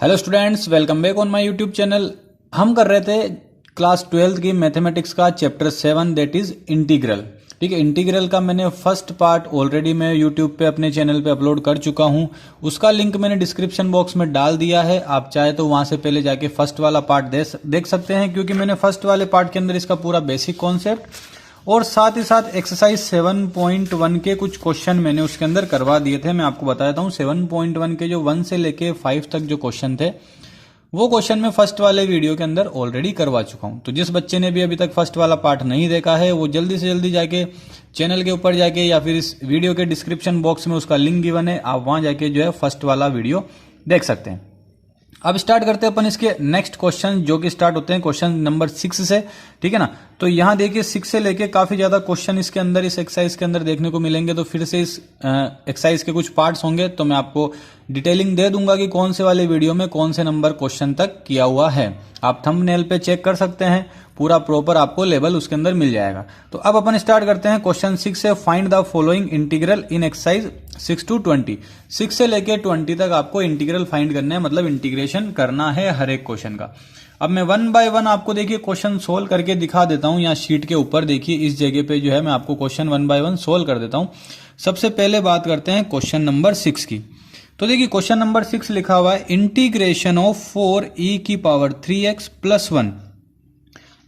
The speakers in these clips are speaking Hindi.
Hello students, welcome back on my YouTube channel. हम कर रहे थे क्लास 12th की मैथमेटिक्स का चैप्टर 7 दैट इज इंटीग्रल। ठीक है, इंटीग्रल का मैंने फर्स्ट पार्ट ऑलरेडी मैं यूट्यूब पे अपने चैनल पे अपलोड कर चुका हूं। उसका लिंक मैंने डिस्क्रिप्शन बॉक्स में डाल दिया है, आप चाहे तो वहां से पहले जाके फर्स्ट वाला पार्ट देख सकते हैं, क्योंकि मैंने फर्स्ट वाले पार्ट के अंदर इसका पूरा बेसिक कॉन्सेप्ट और साथ ही साथ एक्सरसाइज 7.1 के कुछ क्वेश्चन मैंने उसके अंदर करवा दिए थे। मैं आपको बताता हूँ 7.1 के जो 1 से लेके 5 तक जो क्वेश्चन थे वो क्वेश्चन मैं फर्स्ट वाले वीडियो के अंदर ऑलरेडी करवा चुका हूं। तो जिस बच्चे ने भी अभी तक फर्स्ट वाला पार्ट नहीं देखा है वो जल्दी से जल्दी जाके चैनल के ऊपर जाके या फिर इस वीडियो के डिस्क्रिप्शन बॉक्स में उसका लिंक गिवन है, आप वहां जाके जो है फर्स्ट वाला वीडियो देख सकते हैं। अब स्टार्ट करते हैं अपन इसके नेक्स्ट क्वेश्चन, जो कि स्टार्ट होते हैं क्वेश्चन नंबर 6 से। ठीक है ना, तो यहां देखिए 6 से लेके काफी ज्यादा क्वेश्चन इसके अंदर इस एक्सरसाइज के अंदर देखने को मिलेंगे। तो फिर से इस एक्सरसाइज के कुछ पार्ट्स होंगे तो मैं आपको डिटेलिंग दे दूंगा कि कौन से वाले वीडियो में कौन से नंबर क्वेश्चन तक किया हुआ है। आप थंबनेल पे चेक कर सकते हैं, पूरा प्रॉपर आपको लेवल उसके अंदर मिल जाएगा। तो अब अपन स्टार्ट करते हैं क्वेश्चन 6 से। Find the following integral in exercise 6 to 20। 6 से लेके 20 तक आपको इंटीग्रल फाइंड करना है, मतलब इंटीग्रेशन करना है हर एक क्वेश्चन का। अब मैं 1 by 1 आपको देखिए क्वेश्चन सोल्व करके दिखा देता हूं। यहाँ शीट के ऊपर देखिए इस जगह पे जो है मैं आपको क्वेश्चन 1 by 1 सोल्व कर देता हूं। सबसे पहले बात करते हैं क्वेश्चन नंबर 6 की। तो देखिए क्वेश्चन नंबर 6 लिखा हुआ है इंटीग्रेशन ऑफ 4e⁻³ + 1।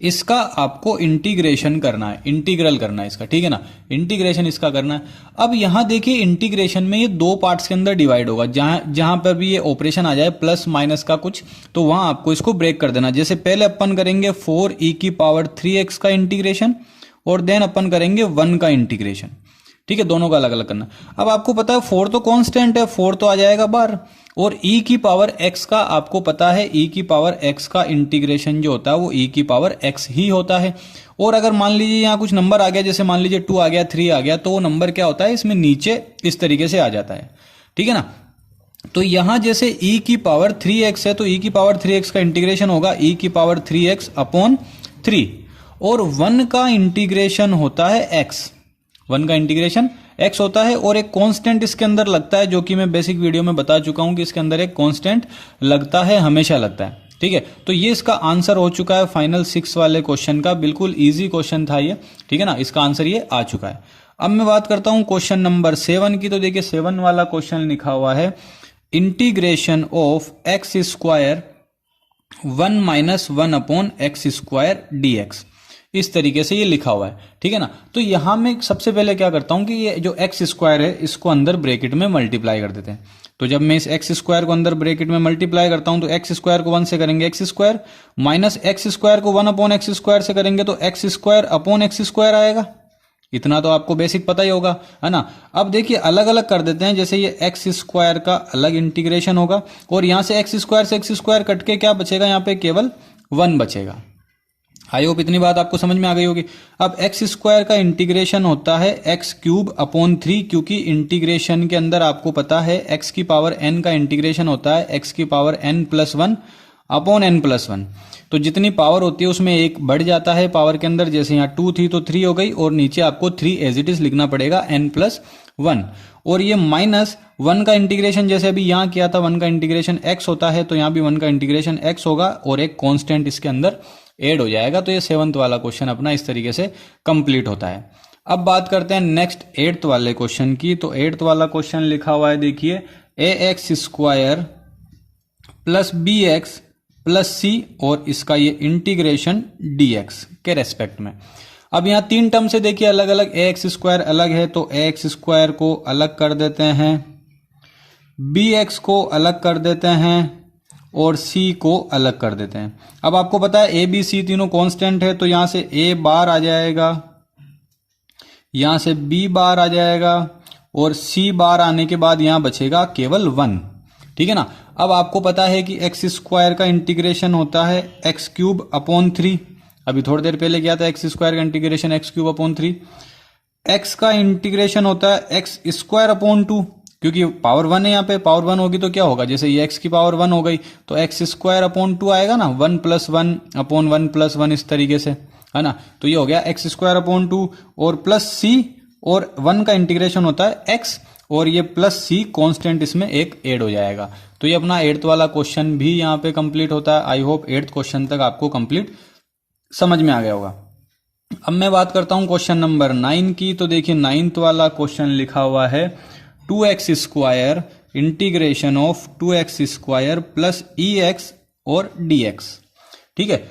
इसका आपको इंटीग्रेशन करना है, इंटीग्रल करना है इसका। ठीक है ना, इंटीग्रेशन इसका करना है। अब यहां देखिए इंटीग्रेशन में ये दो पार्ट्स के अंदर डिवाइड होगा। जहां पर भी ये ऑपरेशन आ जाए प्लस माइनस का कुछ, तो वहां आपको इसको ब्रेक कर देना। जैसे पहले अपन करेंगे 4e⁻³ का इंटीग्रेशन और देन अपन करेंगे 1 का इंटीग्रेशन। ठीक है, दोनों का अलग अलग करना। अब आपको पता है 4 तो कांस्टेंट है, 4 तो आ जाएगा बाहर, और e⁻x का आपको पता है e⁻x का इंटीग्रेशन जो होता है वो e⁻x ही होता है। और अगर मान लीजिए यहाँ कुछ नंबर आ गया, जैसे मान लीजिए 2 आ गया, 3 आ गया, तो वो नंबर क्या होता है इसमें नीचे इस तरीके से आ जाता है। ठीक है ना, तो यहां जैसे e⁻3x है तो e⁻3x का इंटीग्रेशन होगा e⁻3x/3, और 1 का इंटीग्रेशन होता है x। 1 का इंटीग्रेशन x होता है, और एक कांस्टेंट इसके अंदर लगता है, जो कि मैं बेसिक वीडियो में बता चुका हूं कि इसके अंदर एक कांस्टेंट लगता है, हमेशा लगता है। ठीक है, तो ये इसका आंसर हो चुका है फाइनल 6 वाले क्वेश्चन का। बिल्कुल इजी क्वेश्चन था ये। ठीक है ना, इसका आंसर ये आ चुका है। अब मैं बात करता हूं क्वेश्चन नंबर 7 की। तो देखिए 7 वाला क्वेश्चन लिखा हुआ है integration of x² 1 - 1/x² dx। इस तरीके से ये लिखा हुआ है। ठीक है ना, तो यहां मैं सबसे पहले क्या करता हूं कि ये जो x² है इसको अंदर ब्रैकेट में मल्टीप्लाई कर देते हैं। तो जब मैं इस x² को अंदर ब्रैकेट में मल्टीप्लाई करता हूं तो x² को 1 से करेंगे x² माइनस x² को 1/x² से करेंगे तो x²/x² आएगा। इतना तो आपको बेसिक पता ही होगा, है ना। अब देखिए अलग अलग कर देते हैं। जैसे ये x² का अलग इंटीग्रेशन होगा, और यहां से x² से x² कट के क्या बचेगा, यहां पे केवल 1 बचेगा। आई होप इतनी बात आपको समझ में आ गई होगी। अब x² का इंटीग्रेशन होता है x³/3, क्योंकि इंटीग्रेशन के अंदर आपको पता है x⁻n का इंटीग्रेशन होता है x⁻n+1/n+1। तो जितनी पावर होती है उसमें एक बढ़ जाता है पावर के अंदर। जैसे यहाँ 2 थी तो 3 हो गई, और नीचे आपको 3 एज इट इज लिखना पड़ेगा n+1। और ये -1 का इंटीग्रेशन जैसे अभी यहाँ किया था, 1 का इंटीग्रेशन x होता है, तो यहाँ भी 1 का इंटीग्रेशन x होगा, और एक कांस्टेंट इसके अंदर ऐड हो जाएगा। तो ये 7th वाला क्वेश्चन अपना इस तरीके से कंप्लीट होता है। अब बात करते हैं नेक्स्ट 8th वाले क्वेश्चन की। तो 8th वाला क्वेश्चन लिखा हुआ है देखिए ax² + bx + c, और इसका ये इंटीग्रेशन dx के रेस्पेक्ट में। अब यहाँ 3 टर्म से देखिए अलग अलग, ax² अलग है तो ax² को अलग कर देते हैं, bx को अलग कर देते हैं, और c को अलग कर देते हैं। अब आपको पता है a b c तीनों कांस्टेंट है, तो यहां से a बार आ जाएगा, यहां से b बार आ जाएगा, और c बार आने के बाद यहां बचेगा केवल 1। ठीक है ना, अब आपको पता है कि x² का इंटीग्रेशन होता है x³/3। अभी थोड़ी देर पहले किया था x² का इंटीग्रेशन x³/3। x का इंटीग्रेशन होता है x²/2, क्योंकि पावर 1 है, यहाँ पे पावर 1 होगी तो क्या होगा, जैसे ये x की पावर 1 हो गई तो x²/2 आएगा ना, 1+1/1+1 इस तरीके से, है ना। तो ये हो गया x²/2, और प्लस c, और 1 का इंटीग्रेशन होता है x, और ये प्लस सी कांस्टेंट इसमें एक ऐड हो जाएगा। तो ये अपना 8th वाला क्वेश्चन भी यहाँ पे कंप्लीट होता है। आई होप 8th क्वेश्चन तक आपको कंप्लीट समझ में आ गया होगा। अब मैं बात करता हूं क्वेश्चन नंबर 9 की। तो देखिए 9th वाला क्वेश्चन लिखा हुआ है 2x square integration of 2x square plus EX और DX। ठीक है,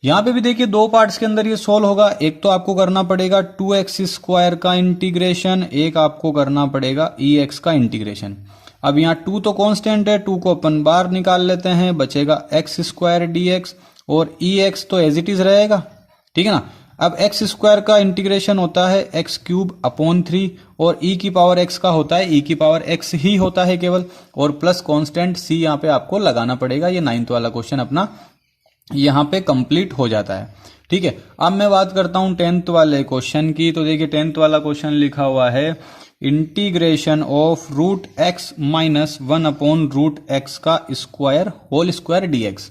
यहां पे भी देखिए दो पार्ट्स के अंदर ये सोल्व होगा। एक तो आपको करना पड़ेगा 2x स्क्वायर का इंटीग्रेशन, एक आपको करना पड़ेगा EX का इंटीग्रेशन। अब यहाँ 2 तो कांस्टेंट है, 2 को अपन बाहर निकाल लेते हैं, बचेगा x स्क्वायर DX और EX तो एज इट इज रहेगा। ठीक है ना। अब x स्क्वायर का इंटीग्रेशन होता है x क्यूब अपॉन 3 और e की पावर x का होता है e की पावर x ही होता है केवल, और प्लस कांस्टेंट c यहाँ पे आपको लगाना पड़ेगा। ये 9th वाला क्वेश्चन अपना यहाँ पे कंप्लीट हो जाता है। ठीक है, अब मैं बात करता हूँ 10th वाले क्वेश्चन की। तो देखिए 10th वाला क्वेश्चन लिखा हुआ है integration of root X minus 1 upon root X का स्क्वायर होल स्क्वायर dx।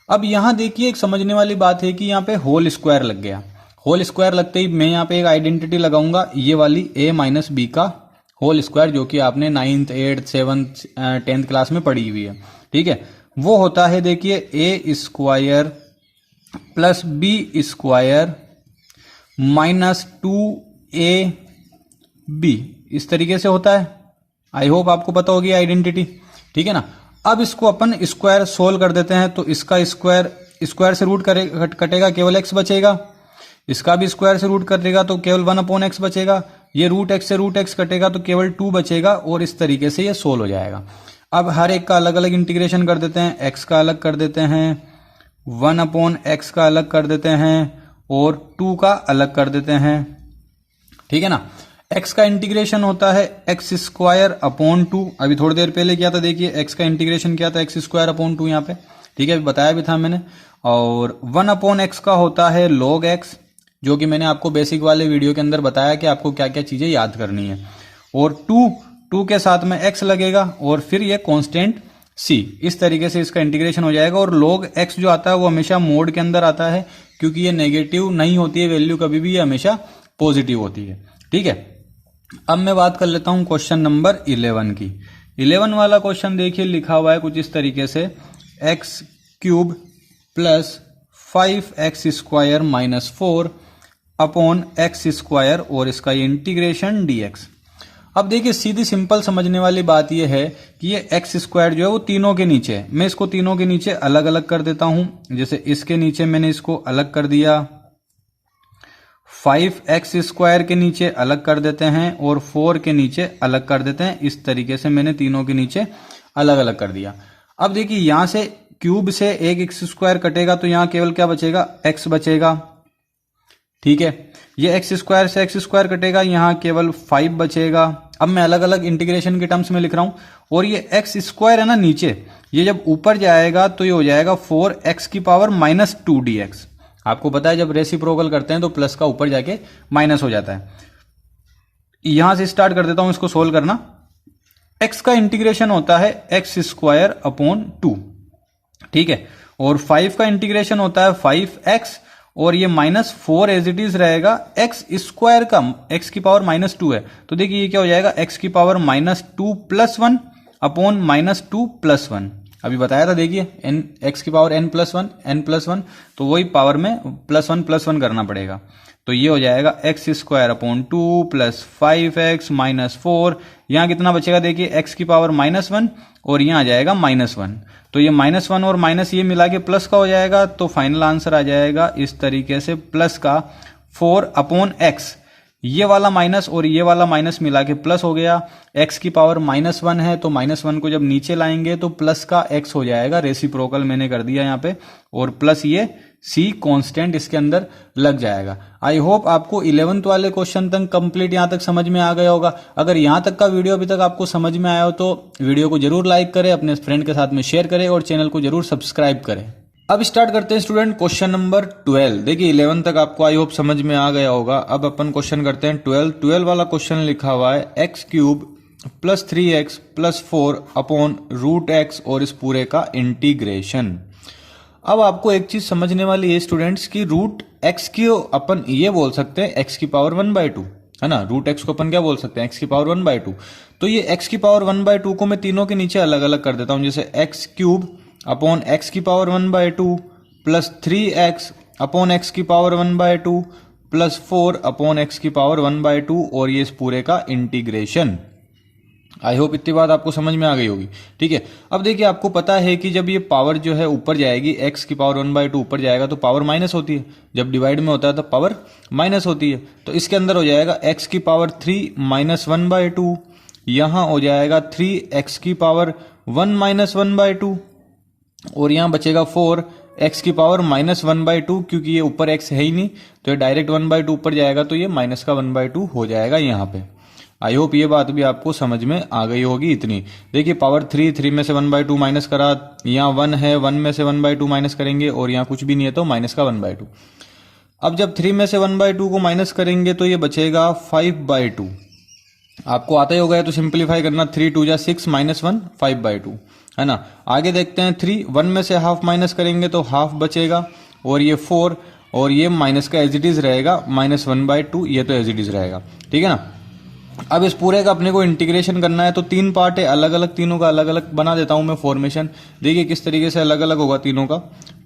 अब यहां देखिए एक समझने वाली बात है कि यहाँ पे होल स्क्वायर लग गया। होल स्क्वायर लगते ही मैं यहाँ पे एक आइडेंटिटी लगाऊंगा, ये वाली a माइनस बी का होल स्क्वायर, जो कि आपने 9th 8th 7th 10th class में पढ़ी हुई है। ठीक है, वो होता है देखिए a square plus B square minus 2ab, इस तरीके से होता है। आई होप आपको पता होगी आइडेंटिटी। ठीक है ना। अब इसको अपन स्क्वायर सोल्व कर देते हैं। तो इसका स्क्वायर से रूट कटेगा, केवल x बचेगा। इसका भी स्क्वायर से रूट कटेगा तो केवल 1 अपॉन x बचेगा। ये रूट x से रूट x कटेगा तो केवल 2 बचेगा, और इस तरीके से ये सोल्व हो जाएगा। अब हर एक का अलग अलग इंटीग्रेशन कर देते हैं। x का अलग कर देते हैं, 1 अपॉन x का अलग कर देते हैं, और 2 का अलग कर देते हैं। ठीक है ना। x का इंटीग्रेशन होता है x स्क्वायर अपॉन 2। अभी थोड़ी देर पहले किया था, देखिए x का इंटीग्रेशन किया था x स्क्वायर अपॉन 2 यहाँ पे। ठीक है, बताया भी था मैंने। और 1 अपॉन x का होता है log x, जो कि मैंने आपको बेसिक वाले वीडियो के अंदर बताया कि आपको क्या क्या चीजें याद करनी है। और 2 के साथ में x लगेगा, और फिर ये कांस्टेंट c। इस तरीके से इसका इंटीग्रेशन हो जाएगा। और log x जो आता है वो हमेशा मोड के अंदर आता है, क्योंकि ये नेगेटिव नहीं होती है वैल्यू कभी भी, ये हमेशा पॉजिटिव होती है। ठीक है, अब मैं बात कर लेता हूं क्वेश्चन नंबर 11 की। 11 वाला क्वेश्चन देखिए लिखा हुआ है कुछ इस तरीके से x cube plus 5x square minus 4 upon x square, और इसका ये इंटीग्रेशन dx। अब देखिए सीधी सिंपल समझने वाली बात यह है कि ये x स्क्वायर जो है वो तीनों के नीचे है। मैं इसको तीनों के नीचे अलग अलग कर देता हूं। जैसे इसके नीचे मैंने इसको अलग कर दिया, 5x स्क्वायर के नीचे अलग कर देते हैं, और 4 के नीचे अलग कर देते हैं। इस तरीके से मैंने तीनों के नीचे अलग अलग कर दिया। अब देखिए यहां से क्यूब से एक x स्क्वायर कटेगा तो यहां केवल क्या बचेगा, x बचेगा। ठीक है, ये x स्क्वायर से x स्क्वायर कटेगा, यहां केवल 5 बचेगा। अब मैं अलग अलग इंटीग्रेशन के टर्म्स में लिख रहा हूं। और ये x स्क्वायर है ना नीचे, ये जब ऊपर जाएगा तो ये हो जाएगा 4x की पावर माइनस 2 dx। आपको पता है जब रेसिप्रोकल करते हैं तो प्लस का ऊपर जाके माइनस हो जाता है। यहां से स्टार्ट कर देता हूं इसको सोल्व करना। x का इंटीग्रेशन होता है x स्क्वायर अपॉन 2। ठीक है, और 5 का इंटीग्रेशन होता है 5x, और ये माइनस 4 एज इट इज रहेगा। x स्क्वायर का x की पावर माइनस 2 है, तो देखिए ये क्या हो जाएगा, x की power minus 2 plus 1 upon minus 2 plus 1। अभी बताया था देखिए n x की पावर n प्लस 1, तो वही पावर में प्लस 1 करना पड़ेगा। तो ये हो जाएगा x square upon 2 plus 5x minus 4। यहाँ कितना बचेगा देखिए, x की पावर माइनस 1, और यहाँ आ जाएगा माइनस 1। तो ये माइनस 1 और माइनस ये मिला के प्लस का हो जाएगा। तो फाइनल आंसर आ जाएगा इस तरीके से प्लस का 4 अपॉन x। ये वाला माइनस और ये वाला माइनस मिला के प्लस हो गया। x की पावर माइनस 1 है, तो माइनस 1 को जब नीचे लाएंगे तो प्लस का x हो जाएगा। रेसिप्रोकल मैंने कर दिया यहाँ पे, और प्लस ये c कांस्टेंट इसके अंदर लग जाएगा। आई होप आपको 11th वाले क्वेश्चन तक कंप्लीट यहाँ तक समझ में आ गया होगा। अगर यहाँ तक का वीडियो अभी तक आपको समझ में आया हो तो वीडियो को जरूर लाइक करें, अपने फ्रेंड के साथ में शेयर करें, और चैनल को जरूर सब्सक्राइब करें। अब स्टार्ट करते हैं स्टूडेंट क्वेश्चन नंबर 12। देखिए 11 तक आपको आई होप समझ में आ गया होगा। अब अपन क्वेश्चन करते हैं 12 वाला क्वेश्चन लिखा हुआ है x cube plus 3x plus 4 upon root x, और इस पूरे का इंटीग्रेशन। अब आपको एक चीज समझने वाली है स्टूडेंट्स की रूट x की अपन ये बोल सकते हैं x की पावर 1/2। है ना। रूट एक्स को अपन क्या बोल सकते हैं, एक्स की पावर 1/2। तो ये एक्स की पावर 1/2 को मैं तीनों के नीचे अलग अलग कर देता हूं, जैसे एक्स क्यूब अपॉन एक्स की power 1/2 plus 3x upon x की पावर 1/2 प्लस 4 अपॉन एक्स की पावर 1/2 और ये इस पूरे का इंटीग्रेशन। आई होप इतनी बात आपको समझ में आ गई होगी। ठीक है, अब देखिए आपको पता है कि जब ये पावर जो है ऊपर जाएगी, एक्स की पावर 1/2 ऊपर जाएगा तो पावर माइनस होती है, जब डिवाइड में होता है तो पावर माइनस होती है। तो इसके अंदर हो जाएगा एक्स की पावर 3 माइनस 1/2, यहां हो जाएगा 3x की पावर 1 माइनस 1/2 और यहां बचेगा 4 एक्स की पावर माइनस 1/2, क्योंकि ये ऊपर एक्स है ही नहीं तो ये डायरेक्ट 1/2 ऊपर जाएगा तो ये माइनस का 1/2 हो जाएगा यहाँ पे। आई होप ये बात भी आपको समझ में आ गई होगी इतनी। देखिए पावर 3 में से 1/2 माइनस करा, यहाँ 1 है, 1 में से 1/2 माइनस करेंगे और यहाँ कुछ भी नहीं है तो माइनस का 1/2। अब जब 3 में से 1/2 को माइनस करेंगे तो ये बचेगा 5/2। आपको आता ही होगा तो सिंप्लीफाई करना, 3 2 जा 6 माइनस 1 5/2, है ना। आगे देखते हैं 3, 1 में से हाफ माइनस करेंगे तो हाफ बचेगा और ये 4 और ये माइनस का एज इट इज रहेगा माइनस 1/2, ये तो एज इट इज रहेगा। ठीक है ना। अब इस पूरे का अपने को इंटीग्रेशन करना है तो 3 पार्ट है, अलग अलग तीनों का अलग अलग बना देता हूं मैं फॉर्मेशन। देखिए किस तरीके से अलग अलग होगा तीनों का।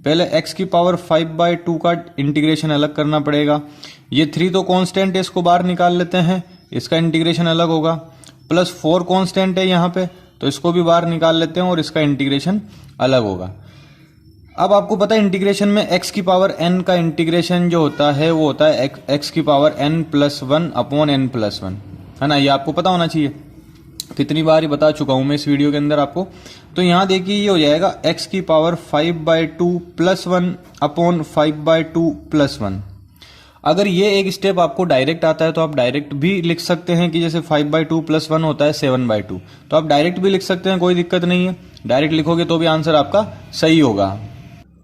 पहले x की पावर 5/2 का इंटीग्रेशन अलग करना पड़ेगा। ये 3 तो कांस्टेंट है, इसको बाहर निकाल लेते हैं, इसका इंटीग्रेशन अलग होगा। प्लस 4 कांस्टेंट है यहाँ पे तो इसको भी बाहर निकाल लेते हैं और इसका इंटीग्रेशन अलग होगा। अब आपको पता है इंटीग्रेशन में x की पावर n का इंटीग्रेशन जो होता है वो होता है x की पावर n+1 अपॉन n+1, है ना। ये आपको पता होना चाहिए, कितनी बार ही बता चुका हूं मैं इस वीडियो के अंदर आपको। तो यहां देखिए ये हो जाएगा x की पावर 5/2 प्लस 1 अपॉन 5/2 प्लस 1। अगर ये एक स्टेप आपको डायरेक्ट आता है तो आप डायरेक्ट भी लिख सकते हैं कि जैसे 5/2 प्लस 1 होता है 7/2, तो आप डायरेक्ट भी लिख सकते हैं, कोई दिक्कत नहीं है। डायरेक्ट लिखोगे तो भी आंसर आपका सही होगा।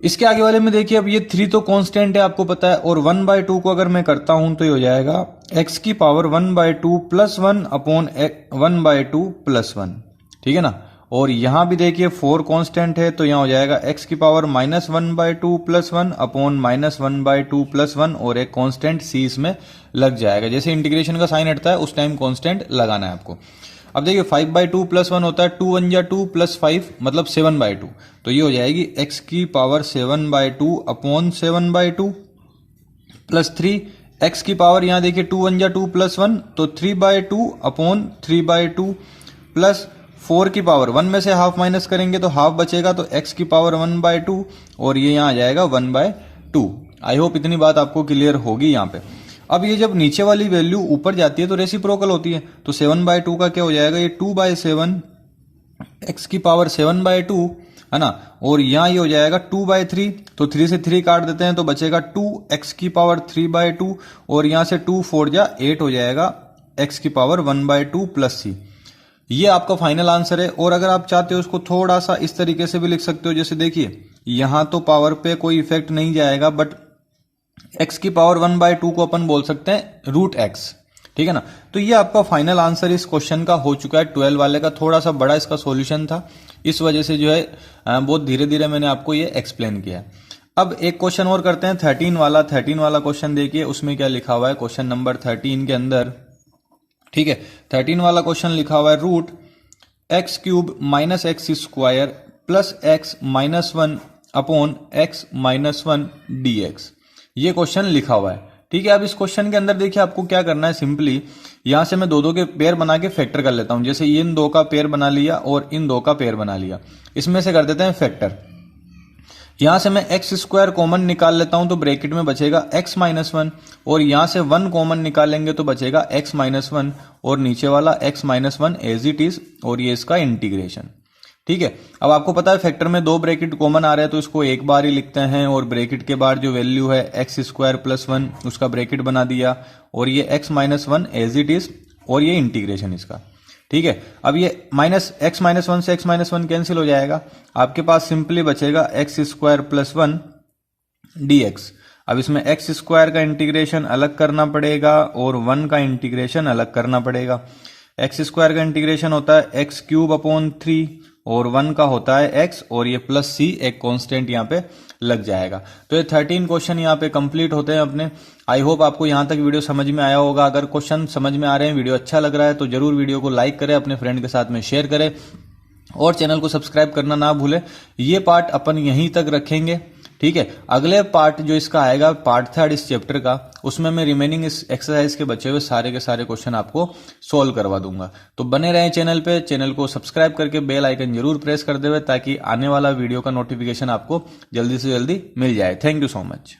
इसके आगे वाले में देखिए अब ये 3 तो कांस्टेंट है आपको पता है, और 1/2 को अगर मैं करता हूं तो ये हो जाएगा x की पावर 1/2 प्लस 1 अपॉन 1/2 प्लस 1। ठीक है ना। और यहां भी देखिए 4 कांस्टेंट है तो यहां हो जाएगा x की पावर -1/2 प्लस 1 अपॉन -1/2 प्लस 1 और एक कांस्टेंट c इसमें लग जाएगा। जैसे इंटीग्रेशन का साइन हटता है उस टाइम कांस्टेंट लगाना है आपको। अब देखिए 5/2 प्लस 1 होता है 2 1 जा 2 प्लस 5 मतलब 7/2, तो ये हो जाएगी x की पावर 7/2 अपॉन 7/2 प्लस 3 x की पावर यहां देखिए 2 1 जा 2 प्लस 1 तो 3/2 अपॉन 3/2 प्लस 4 की पावर 1 में से हाफ माइनस करेंगे तो हाफ बचेगा तो x की पावर 1/2 और ये यहां आ जाएगा 1/2। आई होप इतनी बात आपको क्लियर होगी यहाँ पे। अब ये जब नीचे वाली वैल्यू ऊपर जाती है तो रेसिप्रोकल होती है, तो 7/2 का क्या हो जाएगा, ये 2/7 x की पावर 7/2, है ना। और यहां ये हो जाएगा 2/3, तो 3 से 3 काट देते हैं तो बचेगा 2x की पावर 3/2 और यहां से 2 4 जा 8 हो जाएगा x की पावर 1/2 प्लस c। ये आपका फाइनल आंसर है। और अगर आप चाहते हो उसको थोड़ा सा इस तरीके से भी लिख सकते हो, जैसे देखिए यहां तो पावर पे कोई इफेक्ट नहीं जाएगा, बट x की पावर 1/2 को अपन बोल सकते हैं √x। ठीक है ना। तो ये आपका फाइनल आंसर इस क्वेश्चन का हो चुका है। 12 वाले का थोड़ा सा बड़ा इसका सॉल्यूशन था, इस वजह से जो है बहुत धीरे धीरे मैंने आपको ये एक्सप्लेन किया। अब एक क्वेश्चन और करते हैं 13 वाला। 13 वाला क्वेश्चन देखिए उसमें क्या लिखा हुआ है क्वेश्चन नंबर 13 के अंदर। ठीक है, 13 वाला क्वेश्चन लिखा हुआ है √x³ minus x square plus x minus 1 upon x minus 1 dx। ये क्वेश्चन लिखा हुआ है। ठीक है, अब इस क्वेश्चन के अंदर देखिए आपको क्या करना है, सिंपली यहां से मैं दो के पेयर बना के फैक्टर कर लेता हूं। जैसे इन दो का पेयर बना लिया और इन दो का पेयर बना लिया, इसमें से कर देते हैं फैक्टर। यहां से मैं x² कॉमन निकाल लेता हूं तो ब्रैकेट में बचेगा x माइनस 1 और यहां से 1 कॉमन निकालेंगे तो बचेगा x माइनस 1 और नीचे वाला x minus 1 as it is और ये इसका इंटीग्रेशन। ठीक है, अब आपको पता है फैक्टर में 2 ब्रैकेट कॉमन आ रहे हैं तो इसको एक बार ही लिखते हैं और ब्रैकेट के बाद जो वैल्यू है x² प्लस 1 उसका ब्रैकेट बना दिया और ये x minus 1 as it is और ये इंटीग्रेशन इसका। ठीक है, अब ये x माइनस 1 से x माइनस 1 कैंसिल हो जाएगा, आपके पास सिंपली बचेगा x² प्लस 1 dx। अब इसमें x² का इंटीग्रेशन अलग करना पड़ेगा और 1 का इंटीग्रेशन अलग करना पड़ेगा। x² का इंटीग्रेशन होता है x³ अपॉन 3 और 1 का होता है x और ये प्लस c एक कांस्टेंट यहाँ पे लग जाएगा। तो ये 13 क्वेश्चन यहाँ पे कंप्लीट होते हैं अपने। आई होप आपको यहाँ तक वीडियो समझ में आया होगा। अगर क्वेश्चन समझ में आ रहे हैं, वीडियो अच्छा लग रहा है तो जरूर वीडियो को लाइक करें, अपने फ्रेंड के साथ में शेयर करें और चैनल को सब्सक्राइब करना ना भूलें। ये पार्ट अपन यहीं तक रखेंगे, ठीक है। अगले पार्ट जो इसका आएगा, पार्ट 3 इस चैप्टर का, उसमें मैं रिमेनिंग इस एक्सरसाइज के बचे हुए सारे के सारे क्वेश्चन आपको सॉल्व करवा दूंगा। तो बने रहें चैनल पे, चैनल को सब्सक्राइब करके बेल आइकन जरूर प्रेस कर देवे ताकि आने वाला वीडियो का नोटिफिकेशन आपको जल्दी से जल्दी मिल जाए। Thank you so much.